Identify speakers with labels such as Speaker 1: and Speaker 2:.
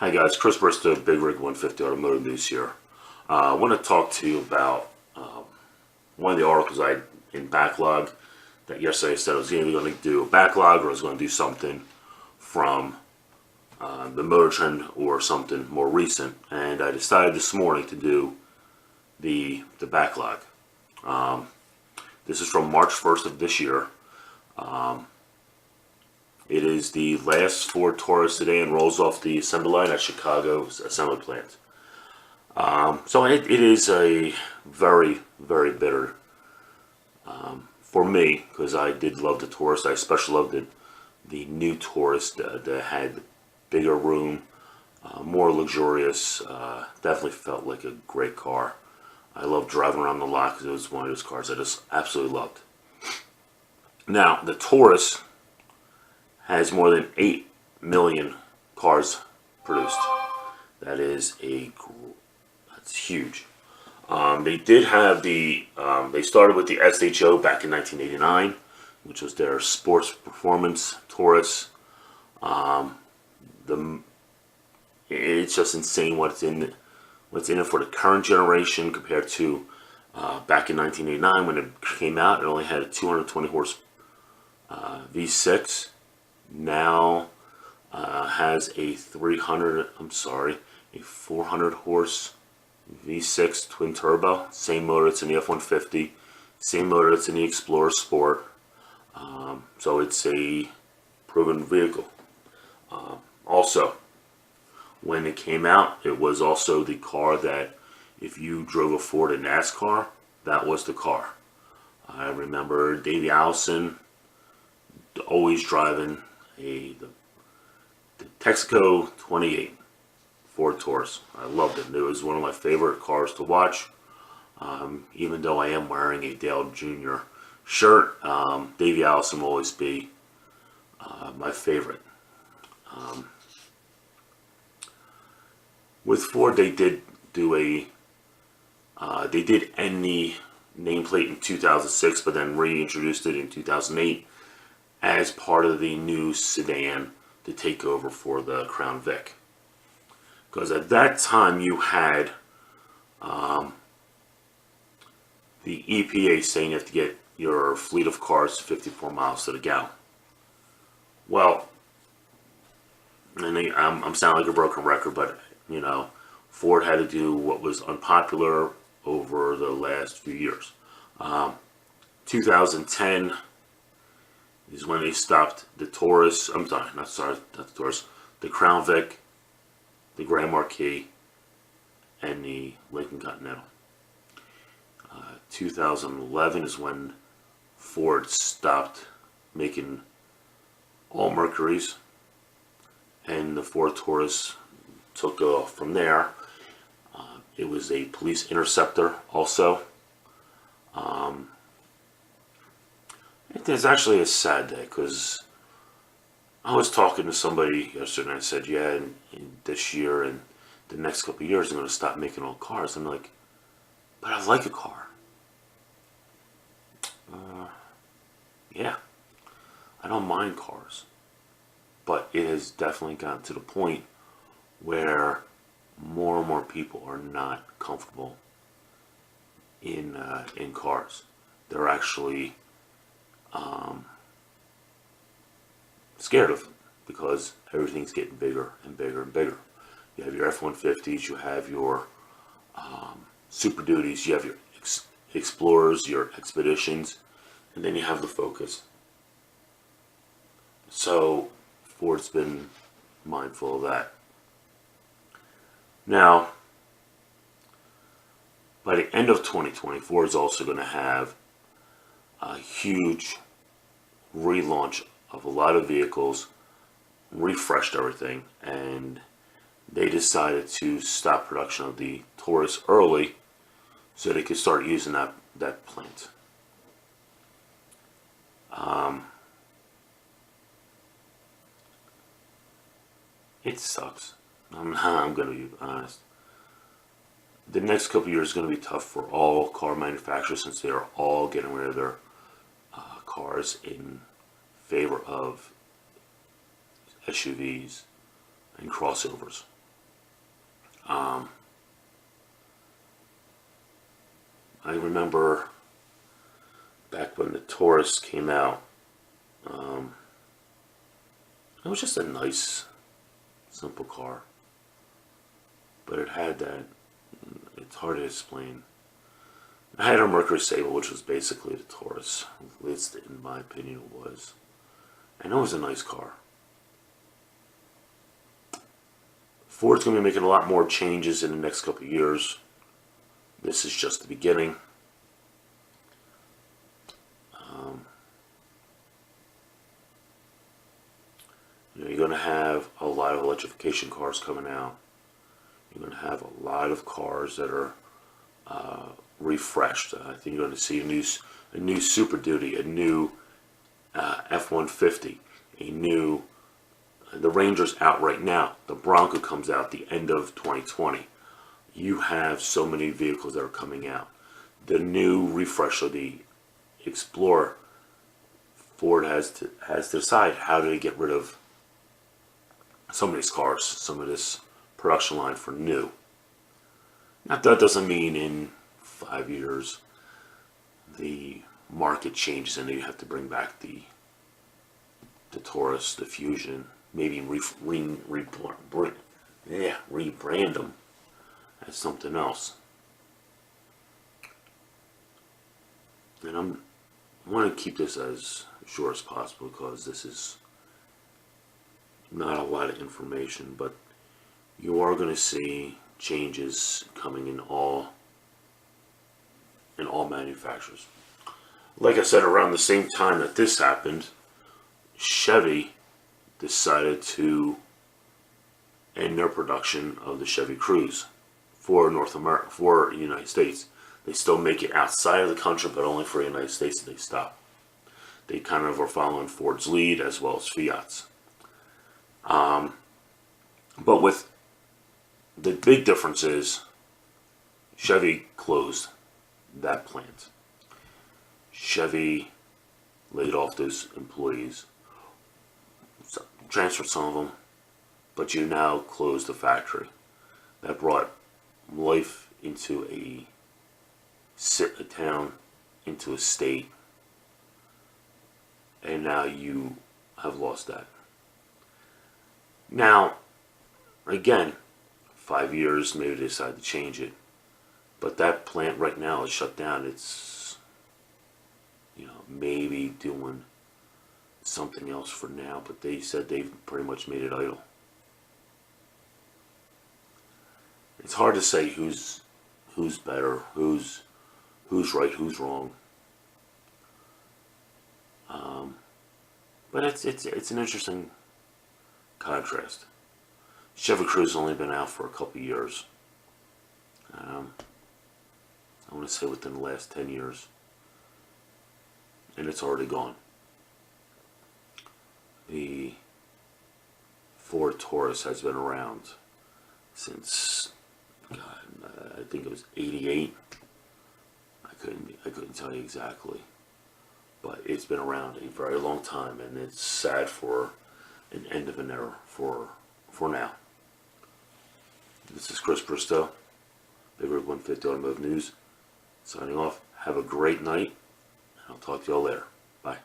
Speaker 1: Hi guys, Chris Bristow, Big Rig 150 Automotive News here. I want to talk to you about one of the articles I had in backlog that yesterday I said I was either going to do a backlog or I was going to do something from the Motor Trend or something more recent, and I decided this morning to do the backlog. This is from March 1st of this year. It is the last Ford Taurus sedan rolls off the assembly line at Chicago's assembly plant. So it is a very, very bitter for me, because I did love the Taurus. I especially loved the new Taurus that had bigger room, more luxurious. Definitely felt like a great car. I loved driving around the lot because it was one of those cars I just absolutely loved. Now, the Taurus has more than 8 million cars produced. That's huge. They did have they started with the SHO back in 1989, which was their sports performance Taurus. It's just insane what's in it for the current generation compared to back in 1989 when it came out. It only had a 220 horse V6. Now has a 400 horse V6 twin turbo. Same motor that's in the F-150. Same motor that's in the Explorer Sport. So it's a proven vehicle. Also, when it came out, it was also the car that if you drove a Ford in NASCAR, that was the car. I remember Davey Allison always driving the Texaco 28 Ford Taurus. I loved it. It was one of my favorite cars to watch. Even though I am wearing a Dale Jr. shirt, Davey Allison will always be my favorite. With Ford, they did end the nameplate in 2006, but then reintroduced it in 2008 as part of the new sedan to take over for the Crown Vic. Because at that time you had the EPA saying you have to get your fleet of cars to 54 miles to the gallon. Well, and I'm sounding like a broken record, but you know, Ford had to do what was unpopular over the last few years. 2010 is when they stopped the Taurus. I'm sorry, not the Taurus. The Crown Vic, the Grand Marquis, and the Lincoln Continental. 2011 is when Ford stopped making all Mercurys, and the Ford Taurus took off from there. It was a police interceptor also. It's actually a sad day, because I was talking to somebody yesterday and I said, yeah, in this year and the next couple of years I'm going to stop making old cars. I'm like, but I like a car. Yeah, I don't mind cars. But it has definitely gotten to the point where more and more people are not comfortable in cars. They're actually scared of them because everything's getting bigger and bigger and bigger. You have your F-150s, you have your Super Duties, you have your Explorers, your Expeditions, and then you have the Focus. So Ford's been mindful of that. Now, by the end of 2020, Ford's also going to have a huge relaunch of a lot of vehicles, refreshed everything, and they decided to stop production of the Taurus early so they could start using that plant. It sucks. I'm going to be honest. The next couple of years is going to be tough for all car manufacturers, since they are all getting rid of their cars in favor of SUVs and crossovers. I remember back when the Taurus came out, it was just a nice, simple car. But it had that, it's hard to explain. I had a Mercury Sable, which was basically the Taurus. At least in my opinion it was. And it was a nice car. Ford's going to be making a lot more changes in the next couple of years. This is just the beginning. You're going to have a lot of electrification cars coming out. You're going to have a lot of cars that are refreshed. I think you're going to see a new Super Duty, a new F-150, a new. The Ranger's out right now. The Bronco comes out the end of 2020. You have so many vehicles that are coming out. The new refresh of the Explorer. Ford has to decide how to get rid of some of these cars, some of this production line for new. Now that doesn't mean in 5 years the market changes and you have to bring back the Taurus, the Fusion, maybe rebrand them as something else. And I want to keep this as short as possible because this is not a lot of information, but you are going to see changes coming in all manufacturers. Like I said, around the same time that this happened, Chevy decided to end their production of the Chevy Cruze for North America, for the United States. They still make it outside of the country, but only for the United States, and they stopped. They kind of were following Ford's lead as well as Fiat's. But with the big difference is Chevy closed that plant. Chevy laid off those employees, transferred some of them, but you now closed the factory. That brought life into a town, into a state, and now you have lost that. Now, again, 5 years, maybe they decide to change it, but that plant right now is shut down. It's, maybe doing something else for now, but they said they've pretty much made it idle. It's hard to say who's better, who's right, who's wrong. But it's an interesting contrast. Chevy Cruze has only been out for a couple of years. I want to say within the last 10 years. And it's already gone. The Ford Taurus has been around since, I think it was 88. I couldn't tell you exactly. But it's been around a very long time, and it's sad for an end of an era for now. This is Chris Bristow, Big Rig 150 Automotive News, signing off. Have a great night, and I'll talk to y'all later. Bye.